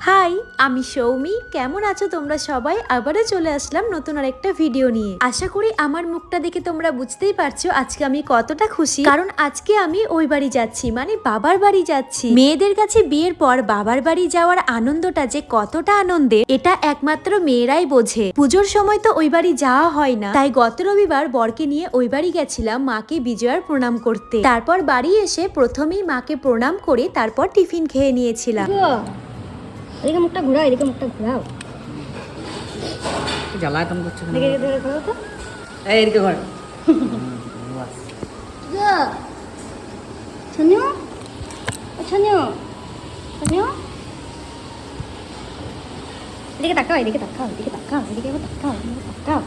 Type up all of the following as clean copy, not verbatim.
High, আমি সৌমি। কেমন আছো তোমরা সবাই? আবারও চলে আসলাম নতুন আরেকটা ভিডিও নিয়ে। আশা করি আমার মুখটা দেখে তোমরা বুঝতেই পারছো আজকে আমি কতটা খুশি, কারণ আজকে আমি ওই বাড়ি যাচ্ছি, মানে বাবার বাড়ি যাচ্ছি। মেয়েদের কাছে বিয়ের পর বাবার বাড়ি যাওয়ার আনন্দটা যে কতটা আনন্দের, এটা একমাত্র মেয়েরাই বোঝে। পুজোর সময় তো ওই বাড়ি যাওয়া হয় না, তাই গত রবিবার বরকে নিয়ে ওই বাড়ি গেছিলাম মাকে বিজয়ার প্রণাম করতে। তারপর বাড়ি এসে প্রথমেই মাকে প্রণাম করে তারপর টিফিন খেয়ে নিয়েছিলাম। এদিকে মুখটা ঘোরাও, এদিকে মুখটা ঘোরাও। জ্বালাতন করছে কেন? এদিকে ধরে করো তো। এই এদিকে ঘর। ছনু, ছনু, ছনু। এদিকে তাকাও, এদিকে তাকাও, এদিকে তাকাও, এদিকে তাকাও, এদিকে তাকাও।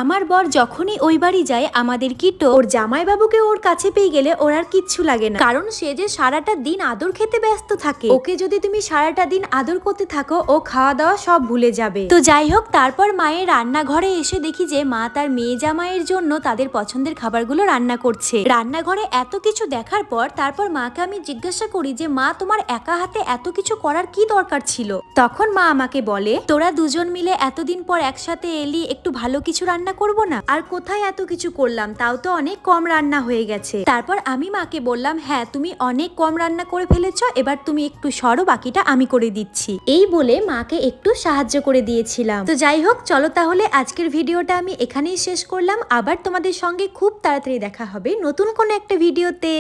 আমার বর যখনই ওই বাড়ি যায় আমাদের কিটো ওর জামাইবাবুকে ওর কাছে পেয়ে গেলে ওর আর কিচ্ছু লাগে না, কারণ সে যে সারাটা দিন আদর খেতে ব্যস্ত থাকে। ওকে যদি তুমি সারাটা দিন আদর করতে থাকো ও খাওয়া দাওয়া সব ভুলে যাবে। তো যাই হোক, তারপর মায়ের রান্নাঘরে এসে দেখি যে মা তার মেয়ে জামাইয়ের জন্য তাদের পছন্দের খাবারগুলো রান্না করছে। রান্নাঘরে এত কিছু দেখার পর তারপর মাকে আমি জিজ্ঞাসা করি যে মা, তোমার একা হাতে এত কিছু করার কি দরকার ছিল? তখন মা আমাকে বলে, তোরা দুজন মিলে এতদিন পর একসাথে এলি, একটু ভালো কিছু রান্না করবো না? আর কোথায় এত কিছু করলাম, তাও তো অনেক কম রান্না হয়ে গেছে। তারপর আমি মাকে বললাম, হ্যাঁ তুমি অনেক কম রান্না করে ফেলেছো, এবার তুমি একটু সরো, বাকিটা আমি করে দিচ্ছি। এই বলে মাকে একটু সাহায্য করে দিয়েছিলাম। তো যাই হোক, চলো তাহলে আজকের ভিডিওটা আমি এখানেই শেষ করলাম। আবার তোমাদের সঙ্গে খুব তাড়াতাড়ি দেখা হবে নতুন কোনো একটা ভিডিওতে।